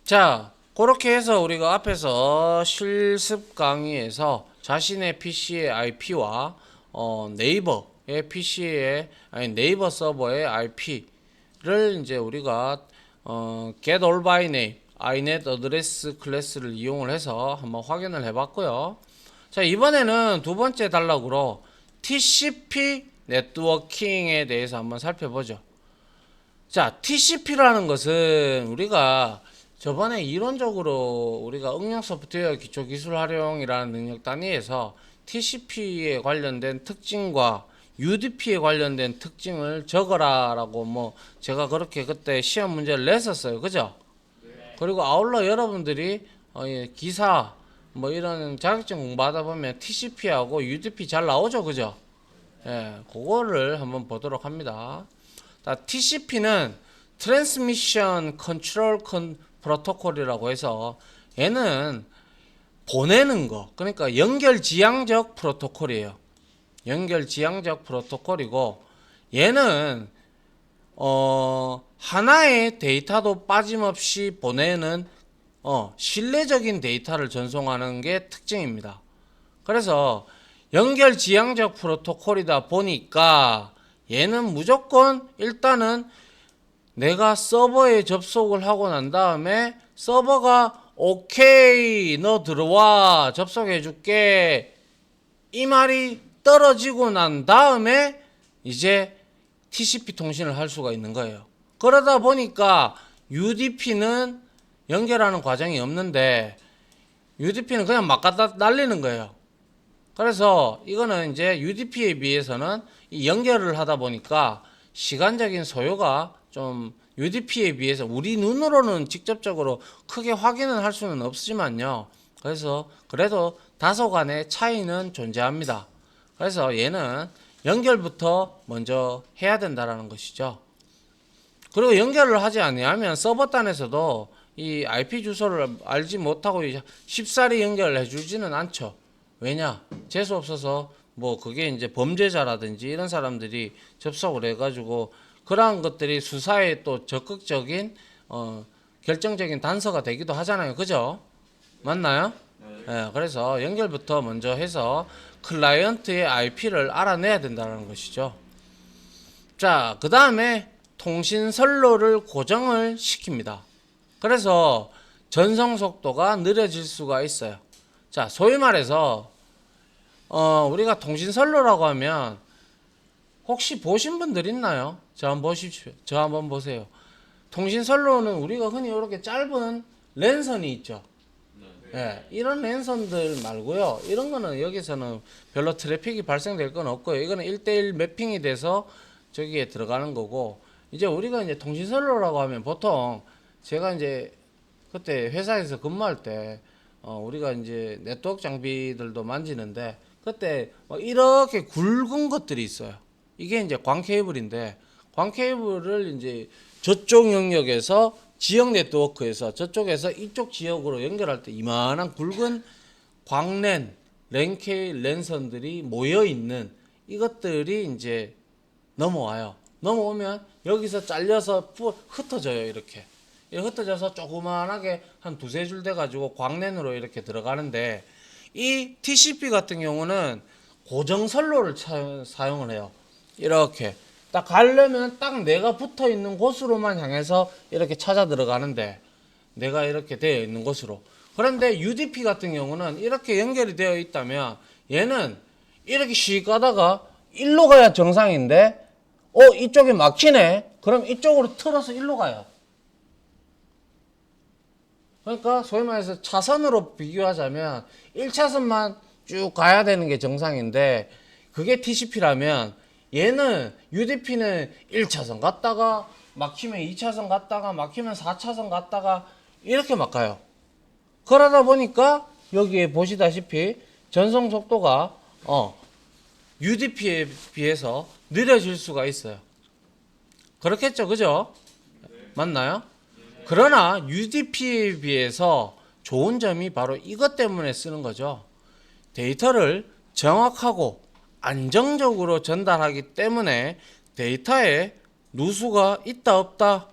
자, 그렇게 해서 우리가 앞에서 실습 강의에서 자신의 PC의 IP와 네이버의 PC의 네이버 서버의 IP를 이제 우리가 get all by name, inet address 클래스를 이용을 해서 한번 확인을 해봤고요. 자, 이번에는 두 번째 단락으로 TCP 네트워킹에 대해서 한번 살펴보죠. 자, TCP라는 것은 우리가 저번에 이론적으로 우리가 응용 소프트웨어 기초 기술 활용이라는 능력 단위에서 TCP에 관련된 특징과 UDP에 관련된 특징을 적어라라고 뭐 제가 그렇게 그때 시험 문제를 냈었어요. 그죠? 그리고 아울러 여러분들이 기사 뭐 이런 자격증 공부하다 보면 TCP하고 UDP 잘 나오죠. 그죠? 예, 그거를 한번 보도록 합니다. TCP는 Transmission Control Protocol이라고 해서 얘는 보내는 거, 그러니까 연결지향적 프로토콜이에요. 연결지향적 프로토콜이고 얘는 하나의 데이터도 빠짐없이 보내는 신뢰적인 데이터를 전송하는 게 특징입니다. 그래서 연결지향적 프로토콜이다 보니까 얘는 무조건 일단은 내가 서버에 접속을 하고 난 다음에 서버가 오케이 너 들어와 접속해 줄게 이 말이 떨어지고 난 다음에 이제 TCP 통신을 할 수가 있는 거예요. 그러다 보니까 UDP는 연결하는 과정이 없는데 UDP는 그냥 막 갖다 날리는 거예요. 그래서 이거는 이제 UDP에 비해서는 이 연결을 하다 보니까 시간적인 소요가 좀 UDP에 비해서 우리 눈으로는 직접적으로 크게 확인은 할 수는 없지만요. 그래서 그래도 다소간의 차이는 존재합니다. 그래서 얘는 연결부터 먼저 해야 된다라는 것이죠. 그리고 연결을 하지 아니하면 서버단에서도 이 IP 주소를 알지 못하고 쉽사리 연결을 해주지는 않죠. 왜냐? 재수 없어서 뭐 그게 이제 범죄자라든지 이런 사람들이 접속을 해가지고 그러한 것들이 수사에 또 적극적인 결정적인 단서가 되기도 하잖아요. 그죠? 맞나요? 네, 그래서 연결부터 먼저 해서 클라이언트의 IP를 알아내야 된다는 것이죠. 자, 그 다음에 통신 선로를 고정을 시킵니다. 그래서 전송 속도가 느려질 수가 있어요. 자, 소위 말해서 우리가 통신 선로라고 하면 혹시 보신 분들 있나요? 저 한번 보십시오. 저 한번 보세요. 통신 선로는 우리가 흔히 이렇게 짧은 랜선이 있죠. 예, 이런 랜선들 말고요. 이런 거는 여기서는 별로 트래픽이 발생될 건 없고요. 이거는 1대1 매핑이 돼서 저기에 들어가는 거고, 이제 우리가 이제 통신 선로라고 하면 보통 제가 이제 그때 회사에서 근무할 때 우리가 이제 네트워크 장비들도 만지는데 그때 이렇게 굵은 것들이 있어요. 이게 이제 광 케이블인데 광 케이블을 이제 저쪽 영역에서 지역 네트워크에서 저쪽에서 이쪽 지역으로 연결할 때 이만한 굵은 광랜, 랜선들이 모여 있는 이것들이 이제 넘어와요. 넘어오면 여기서 잘려서 흩어져요. 이렇게 흩어져서 조그만하게 한 두세 줄 돼가지고 광랜으로 이렇게 들어가는데 이 TCP 같은 경우는 고정선로를 사용을 해요. 이렇게 딱 가려면 딱 내가 붙어 있는 곳으로만 향해서 이렇게 찾아 들어가는데 내가 이렇게 되어 있는 곳으로. 그런데 UDP 같은 경우는 이렇게 연결이 되어 있다면 얘는 이렇게 씩 가다가 일로 가야 정상인데 이쪽에 막히네. 그럼 이쪽으로 틀어서 일로 가요. 그러니까 소위 말해서 차선으로 비교하자면 1차선만 쭉 가야 되는 게 정상인데 그게 TCP라면 얘는 UDP는 1차선 갔다가 막히면 2차선 갔다가 막히면 4차선 갔다가 이렇게 막 가요. 그러다 보니까 여기에 보시다시피 전송 속도가 UDP에 비해서 느려질 수가 있어요. 그렇겠죠, 그죠? 맞나요? 그러나 UDP에 비해서 좋은 점이 바로 이것 때문에 쓰는 거죠. 데이터를 정확하고 안정적으로 전달하기 때문에 데이터에 누수가 있다 없다?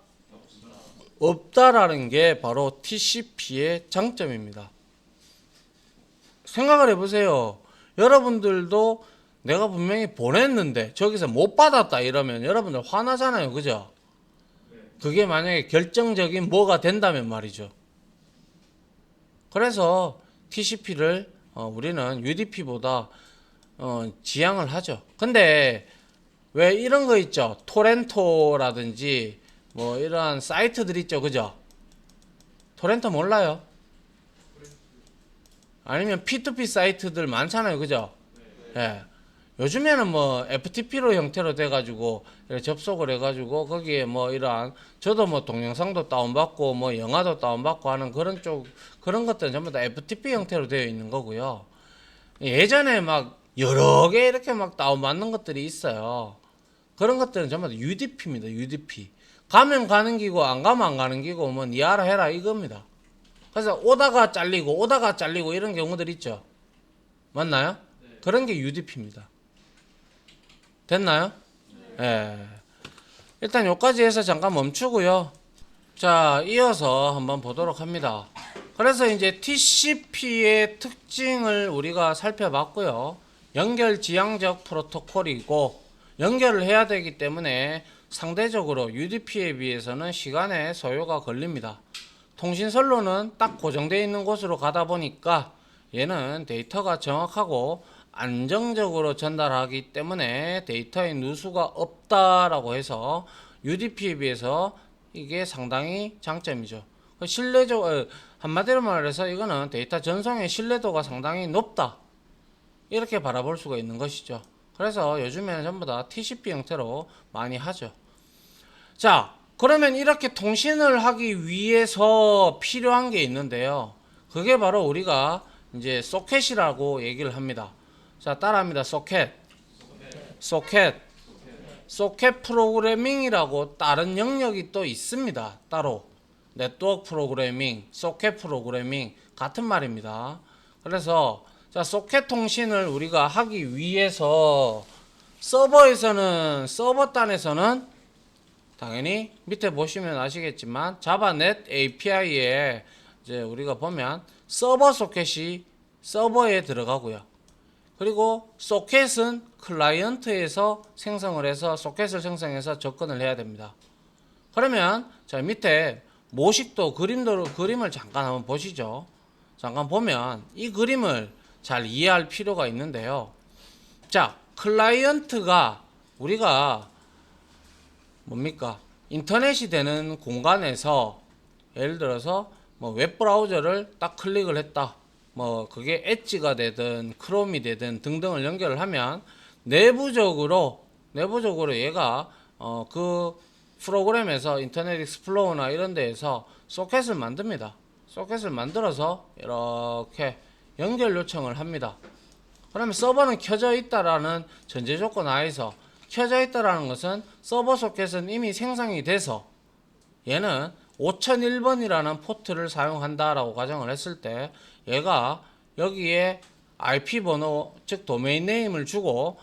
없다라는 게 바로 TCP의 장점입니다. 생각을 해보세요. 여러분들도 내가 분명히 보냈는데 저기서 못 받았다 이러면 여러분들 화나잖아요. 그죠? 그게 만약에 결정적인 뭐가 된다면 말이죠. 그래서 TCP를 우리는 UDP보다 지향을 하죠. 근데 왜 이런 거 있죠? 토렌토라든지 뭐 이러한 사이트들 있죠. 그죠? 토렌토 몰라요? 아니면 P2P 사이트들 많잖아요. 그죠? 예. 요즘에는 뭐 FTP로 형태로 돼가지고 접속을 해가지고 거기에 뭐 이러한 저도 뭐 동영상도 다운받고 뭐 영화도 다운받고 하는 그런 것들은 전부 다 FTP 형태로 되어 있는 거고요. 예전에 막 여러 개 이렇게 막 다운받는 것들이 있어요. 그런 것들은 전부 다 UDP입니다. UDP. 가면 가는 기고 안 가면 안 가는 기고 뭐 니 알아 해라 이겁니다. 그래서 오다가 잘리고 이런 경우들 있죠. 맞나요? 그런 게 UDP입니다. 됐나요? 예. 일단 여기까지 해서 잠깐 멈추고요. 자, 이어서 한번 보도록 합니다. 그래서 이제 TCP의 특징을 우리가 살펴봤고요. 연결 지향적 프로토콜이고 연결을 해야 되기 때문에 상대적으로 UDP에 비해서는 시간의 소요가 걸립니다. 통신선로는 딱 고정되어 있는 곳으로 가다 보니까 얘는 데이터가 정확하고 안정적으로 전달하기 때문에 데이터의 누수가 없다라고 해서 UDP에 비해서 이게 상당히 장점이죠. 한마디로 말해서 이거는 데이터 전송의 신뢰도가 상당히 높다 이렇게 바라볼 수가 있는 것이죠. 그래서 요즘에는 전부 다 TCP 형태로 많이 하죠. 자, 그러면 이렇게 통신을 하기 위해서 필요한 게 있는데요. 그게 바로 우리가 이제 소켓이라고 얘기를 합니다. 자, 따라합니다. 소켓 프로그래밍이라고 다른 영역이 또 있습니다. 따로 네트워크 프로그래밍, 소켓 프로그래밍 같은 말입니다. 그래서 자, 소켓 통신을 우리가 하기 위해서 서버단에서는 당연히 밑에 보시면 아시겠지만 자바넷 API에 이제 우리가 보면 서버 소켓이 서버에 들어가고요. 그리고 소켓은 클라이언트에서 생성을 해서 소켓을 생성해서 접근을 해야 됩니다. 그러면 자, 밑에 모식도 그림을 잠깐 한번 보시죠. 잠깐 보면 이 그림을 잘 이해할 필요가 있는데요. 자, 클라이언트가 우리가 뭡니까? 인터넷이 되는 공간에서 예를 들어서 뭐 웹브라우저를 딱 클릭을 했다. 뭐 그게 엣지가 되든 크롬이 되든 등등을 연결을 하면 내부적으로 얘가 그 프로그램에서 인터넷 익스플로러나 이런 데에서 소켓을 만듭니다. 소켓을 만들어서 이렇게 연결 요청을 합니다. 그러면 서버는 켜져 있다라는 전제 조건 하에서 켜져 있다라는 것은 서버 소켓은 이미 생성이 돼서 얘는 5001번이라는 포트를 사용한다라고 가정을 했을 때 얘가 여기에 IP 번호 즉 도메인 네임을 주고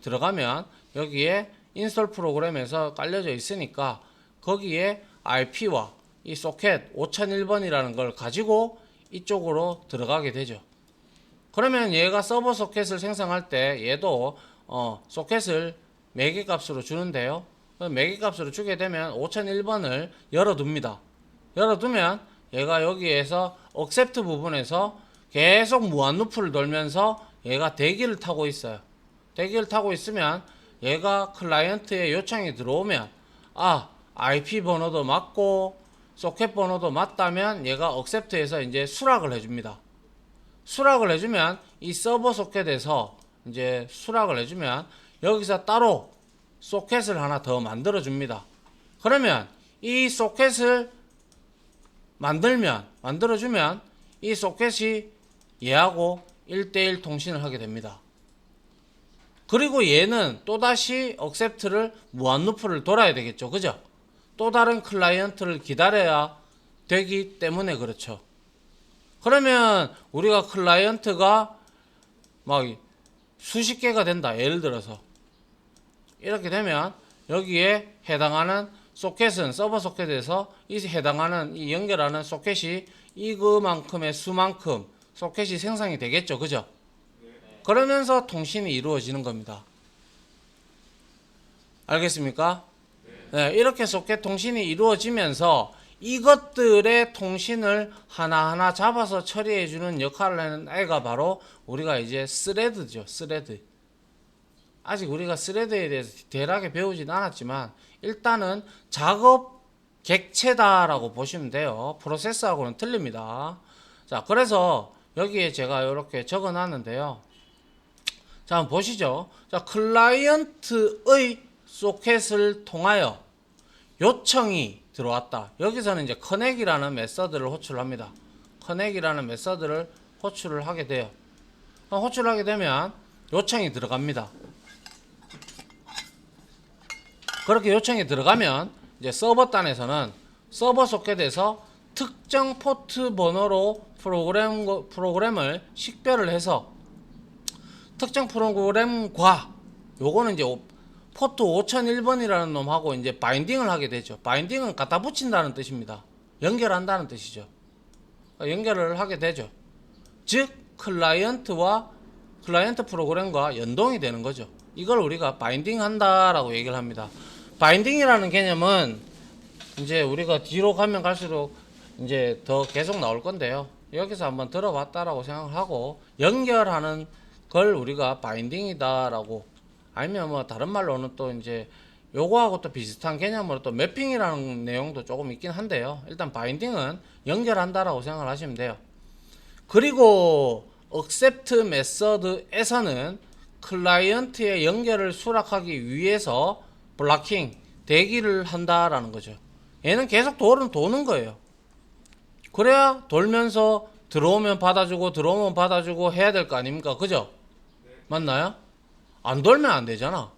들어가면 여기에 인스톨 프로그램에서 깔려져 있으니까 거기에 IP와 이 소켓 5001번이라는 걸 가지고 이쪽으로 들어가게 되죠. 그러면 얘가 서버 소켓을 생성할 때 얘도 소켓을 매개 값으로 주는데요. 매개 값으로 주게 되면 5001번을 열어둡니다. 열어두면 얘가 여기에서 accept 부분에서 계속 무한 루프를 돌면서 얘가 대기를 타고 있어요. 대기를 타고 있으면 얘가 클라이언트의 요청이 들어오면 IP 번호도 맞고 소켓 번호도 맞다면 얘가 accept해서 이제 수락을 해줍니다. 수락을 해주면 이 서버 소켓에서 이제 수락을 해주면 여기서 따로 소켓을 하나 더 만들어 줍니다. 그러면 이 소켓을 만들어주면 이 소켓이 얘하고 1대1 통신을 하게 됩니다. 그리고 얘는 또다시 accept를 무한루프를 돌아야 되겠죠. 그죠? 또 다른 클라이언트를 기다려야 되기 때문에 그렇죠. 그러면 우리가 클라이언트가 막 수십 개가 된다. 예를 들어서 이렇게 되면 여기에 해당하는 소켓은 서버 소켓에서 이 해당하는 이 연결하는 소켓이 이그만큼의 수만큼 소켓이 생성이 되겠죠. 그죠? 그러면서 통신이 이루어지는 겁니다. 알겠습니까? 네, 이렇게 소켓 통신이 이루어지면서 이것들의 통신을 하나하나 잡아서 처리해주는 역할을 하는 애가 바로 우리가 이제 스레드죠. 스레드. 아직 우리가 스레드에 대해서 디테일하게 배우진 않았지만 일단은 작업 객체다라고 보시면 돼요. 프로세스하고는 틀립니다. 자, 그래서 여기에 제가 이렇게 적어 놨는데요. 자, 한번 보시죠. 자, 클라이언트의 소켓을 통하여 요청이 들어왔다. 여기서는 이제 커넥이라는 메서드를 호출합니다. 커넥이라는 메서드를 호출을 하게 돼요. 호출을 하게 되면 요청이 들어갑니다. 그렇게 요청이 들어가면 이제 서버 단에서는 서버 소켓에서 특정 포트 번호로 프로그램을 식별을 해서 특정 프로그램과 요거는 이제 포트 5001번이라는 놈하고 이제 바인딩을 하게 되죠. 바인딩은 갖다 붙인다는 뜻입니다. 연결한다는 뜻이죠. 연결을 하게 되죠. 즉 클라이언트 프로그램과 연동이 되는 거죠. 이걸 우리가 바인딩 한다라고 얘기를 합니다. 바인딩이라는 개념은 이제 우리가 뒤로 가면 갈수록 이제 더 계속 나올 건데요. 여기서 한번 들어봤다라고 생각을 하고 연결하는 걸 우리가 바인딩이다라고, 아니면 뭐 다른 말로는 또 이제 요거하고 또 비슷한 개념으로 또 매핑이라는 내용도 조금 있긴 한데요. 일단 바인딩은 연결한다라고 생각을 하시면 돼요. 그리고 accept 메서드에서는 클라이언트의 연결을 수락하기 위해서 블락킹, 대기를 한다라는 거죠. 얘는 계속 도는 거예요. 그래야 돌면서 들어오면 받아주고 들어오면 받아주고 해야 될 거 아닙니까? 그죠? 맞나요? 안 돌면 안 되잖아.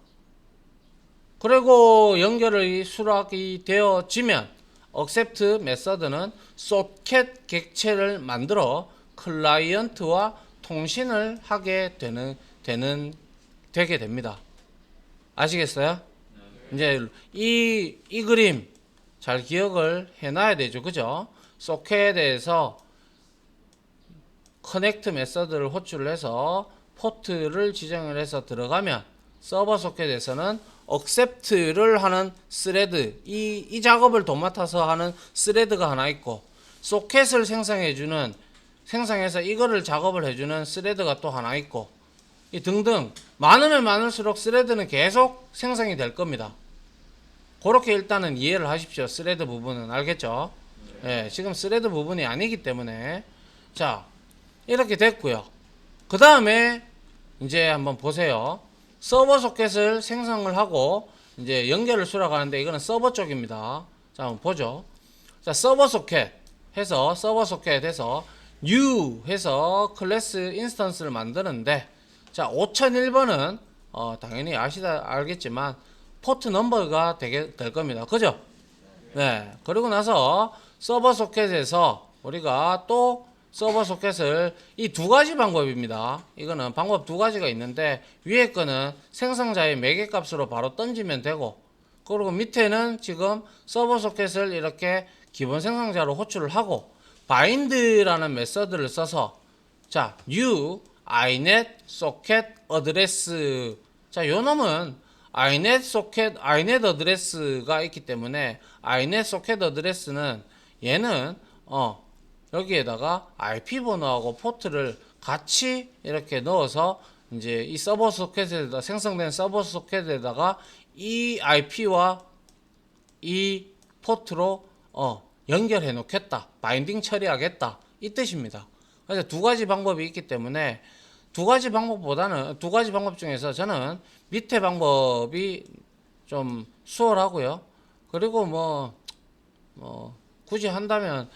그리고 연결이 수락이 되어지면 accept 메서드는 소켓 객체를 만들어 클라이언트와 통신을 하게 되게 됩니다. 아시겠어요? 이제 이 그림 잘 기억을 해놔야 되죠. 그죠? 소켓에서 커넥트 메서드를 호출을 해서 포트를 지정을 해서 들어가면 서버 소켓에서는 accept를 하는 스레드, 이 작업을 도맡아서 하는 스레드가 하나 있고, 소켓을 생성해서 이거를 작업을 해주는 스레드가 또 하나 있고, 이 등등 많으면 많을수록 스레드는 계속 생성이 될 겁니다. 그렇게 일단은 이해를 하십시오. 스레드 부분은. 알겠죠? 예, 지금 스레드 부분이 아니기 때문에. 자, 이렇게 됐고요. 그 다음에 이제 한번 보세요. 서버 소켓을 생성을 하고 이제 연결을 수락하는데 이거는 서버 쪽입니다. 자, 한번 보죠. 자, 서버 소켓 해서 new 해서 클래스 인스턴스를 만드는데, 자, 5001번은 당연히 알겠지만 포트 넘버가 될 겁니다. 그죠? 네. 그리고 나서 서버 소켓에서 우리가 또 서버 소켓을 이 두 가지 방법입니다. 이거는 방법 두 가지가 있는데, 위에 거는 생성자의 매개값으로 바로 던지면 되고, 그리고 밑에는 지금 서버 소켓을 이렇게 기본 생성자로 호출을 하고 bind라는 메서드를 써서, 자, new inet socket address, 자, 요 놈은 inet address가 있기 때문에 inet socket address는 얘는 여기에다가 IP 번호하고 포트를 같이 이렇게 넣어서 이제 이 서버 소켓에다 생성된 서버 소켓에다가 이 IP와 이 포트로 연결해 놓겠다, 바인딩 처리하겠다, 이 뜻입니다. 그래서 두 가지 방법이 있기 때문에 두 가지 방법 중에서 저는 밑에 방법이 좀 수월하고요. 그리고 뭐 굳이 한다면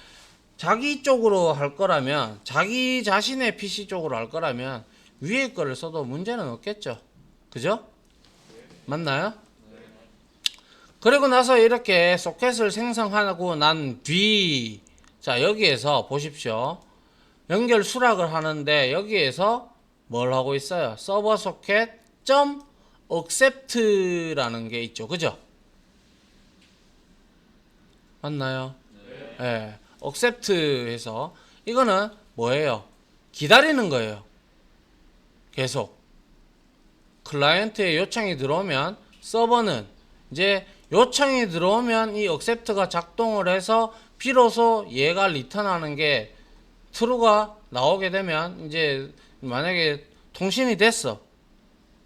자기 쪽으로 할 거라면, 자기 자신의 PC 쪽으로 할 거라면 위에 거를 써도 문제는 없겠죠. 그죠? 맞나요? 그리고 나서 이렇게 소켓을 생성하고 난 뒤, 자, 여기에서 보십시오. 연결 수락을 하는데 여기에서 뭘 하고 있어요? 서버 소켓 accept라는 게 있죠. 그죠? 맞나요? 예. accept해서 이거는 뭐예요? 기다리는 거예요. 계속 클라이언트의 요청이 들어오면 서버는 이제 요청이 들어오면 이 accept가 작동을 해서 비로소 얘가 리턴하는 게 true가 나오게 되면 이제 만약에 통신이 됐어.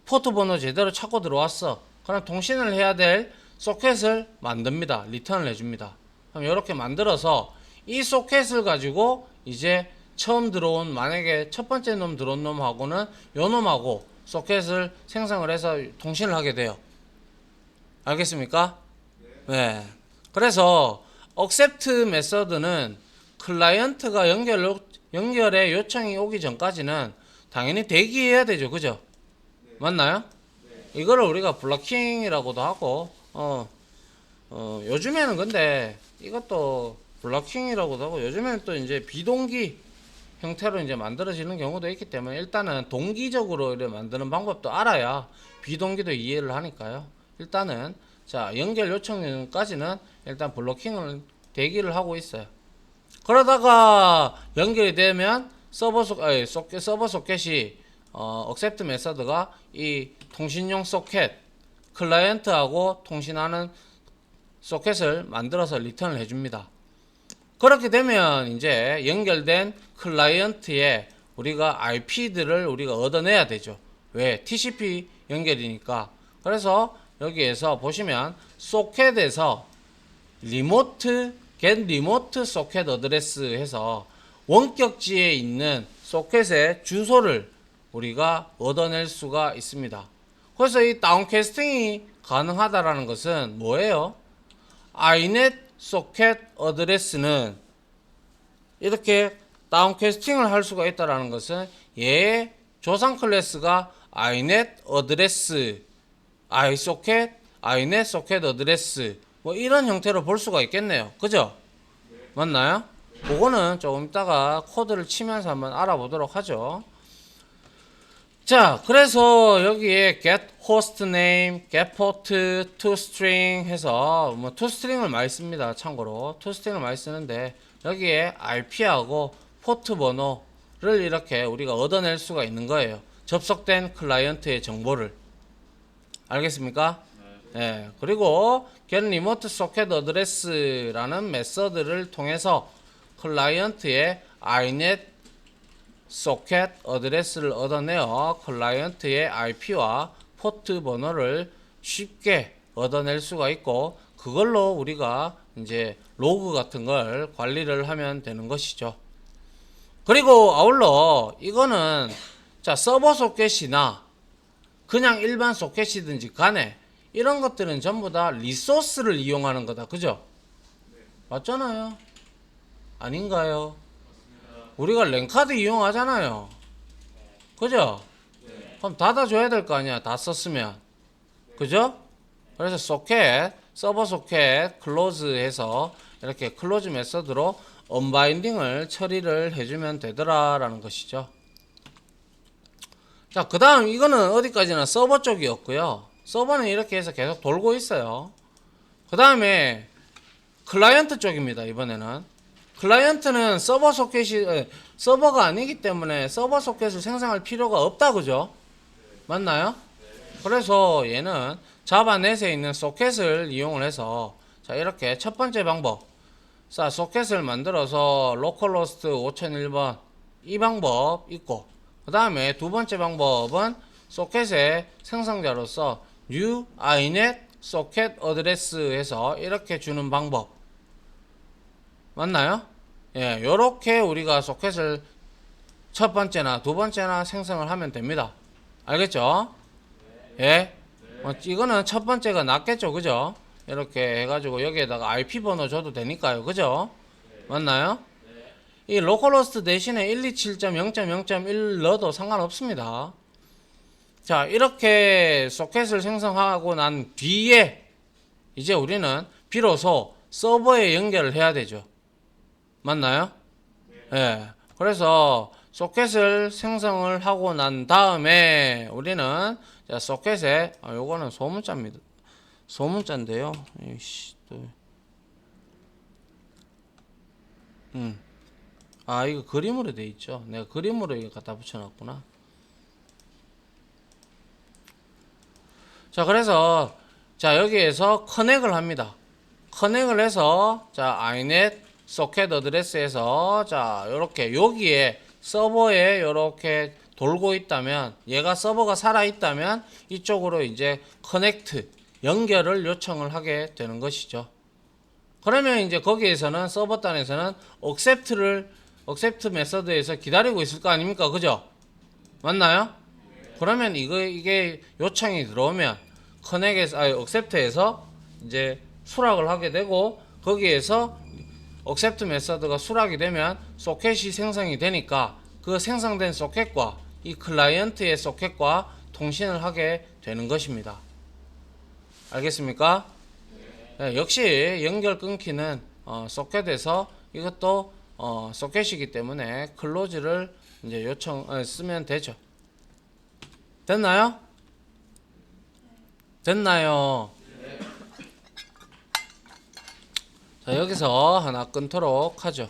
포트 번호 제대로 찾고 들어왔어. 그럼 통신을 해야 될 소켓을 만듭니다. 리턴을 해줍니다. 그럼 이렇게 만들어서 이 소켓을 가지고 이제 처음 들어온 만약에 첫 번째 놈 들어온 놈하고는 요 놈하고 소켓을 생성을 해서 통신을 하게 돼요. 알겠습니까? 네. 그래서 accept 메서드는 클라이언트가 연결의 요청이 오기 전까지는 당연히 대기해야 되죠. 그죠? 맞나요? 이거를 우리가 블러킹이라고도 하고 요즘에는 근데 이것도 블러킹이라고도 하고 요즘에는 또 이제 비동기 형태로 이제 만들어지는 경우도 있기 때문에 일단은 동기적으로 이렇게 만드는 방법도 알아야 비동기도 이해를 하니까요. 일단은 자 연결 요청까지는 일단 블러킹을 대기를 하고 있어요. 그러다가 연결이 되면 서버 소켓이 accept 메서드가 이 통신용 소켓 클라이언트하고 통신하는 소켓을 만들어서 리턴을 해줍니다. 그렇게 되면 이제 연결된 클라이언트에 우리가 IP들을 우리가 얻어내야 되죠. 왜? TCP 연결이니까. 그래서 여기에서 보시면 소켓에서 get remote socket address 해서 원격지에 있는 소켓의 주소를 우리가 얻어낼 수가 있습니다. 그래서 이 다운캐스팅이 가능하다라는 것은 뭐예요? inet socket address는 이렇게 다운캐스팅을 할 수가 있다라는 것은 얘의 조상 클래스가 inet address, isocket, inet socket address 뭐 이런 형태로 볼 수가 있겠네요. 그죠? 맞나요? 그거는 조금 이따가 코드를 치면서 한번 알아보도록 하죠. 자, 그래서 여기에 get host name, get port, toString 해서 뭐 toString을 많이 씁니다. 참고로 toString을 많이 쓰는데 여기에 IP하고 포트 번호를 이렇게 우리가 얻어낼 수가 있는 거예요. 접속된 클라이언트의 정보를. 알겠습니까? 네. 그리고 get remote socket address라는 메서드를 통해서 클라이언트의 inet socket address를 얻어내어 클라이언트의 IP와 포트 번호를 쉽게 얻어낼 수가 있고 그걸로 우리가 이제 로그 같은 걸 관리를 하면 되는 것이죠. 그리고 아울러 이거는 자 서버 소켓이나 그냥 일반 소켓이든지 간에 이런 것들은 전부 다 리소스를 이용하는 거다. 그죠? 맞잖아요. 아닌가요? 우리가 랜카드 이용하잖아요. 그죠? 그럼 닫아줘야 될 거 아니야. 다 썼으면. 그죠? 그래서 소켓, 서버 소켓 클로즈 해서 이렇게 클로즈 메서드로 언바인딩을 처리를 해주면 되더라라는 것이죠. 자, 그 다음 이거는 어디까지나 서버 쪽이었고요. 서버는 이렇게 해서 계속 돌고 있어요. 그 다음에 클라이언트 쪽입니다. 이번에는 클라이언트는 서버 소켓이 서버가 아니기 때문에 서버 소켓을 생성할 필요가 없다. 그죠? 맞나요? 그래서 얘는 자바넷에 있는 소켓을 이용을 해서 자 이렇게 첫 번째 방법 자 소켓을 만들어서 로컬호스트 5001번 이 방법 있고 그 다음에 두 번째 방법은 소켓의 생성자로서 new inet socket address 해서 이렇게 주는 방법 맞나요? 예, 요렇게 우리가 소켓을 첫 번째나 두 번째나 생성을 하면 됩니다. 알겠죠? 예. 이거는 첫 번째가 낫겠죠. 그죠? 이렇게 해가지고 여기에다가 IP 번호 줘도 되니까요. 그죠? 맞나요? 이 로컬호스트 대신에 127.0.0.1 넣어도 상관없습니다. 자, 이렇게 소켓을 생성하고 난 뒤에 이제 우리는 비로소 서버에 연결을 해야 되죠. 맞나요? 예. 그래서 소켓을 생성을 하고 난 다음에 우리는 자, 소켓에 요거는 소문자입니다. 소문자인데요. 이씨, 또 아, 이거 그림으로 돼 있죠. 내가 그림으로 이거 갖다 붙여놨구나. 자, 그래서 자, 여기에서 커넥을 합니다. 커넥을 해서 자, inet 소켓 어드레스에서 자, 요렇게 여기에 서버에 요렇게 돌고 있다면, 얘가 서버가 살아 있다면 이쪽으로 이제 커넥트 연결을 요청을 하게 되는 것이죠. 그러면 이제 거기에서는 서버 단에서는 accept 메서드에서 기다리고 있을 거 아닙니까? 그죠? 맞나요? 그러면 이게 요청이 들어오면 accept에서 이제 수락을 하게 되고, 거기에서 accept 메서드가 수락이 되면 소켓이 생성이 되니까 그 생성된 소켓과 이 클라이언트의 소켓과 통신을 하게 되는 것입니다. 알겠습니까? 네, 역시 연결 끊기는 소켓에서 이것도 소켓이기 때문에 클로즈를 이제 쓰면 되죠. 됐나요? 됐나요? 자, 여기서 하나 끊도록 하죠.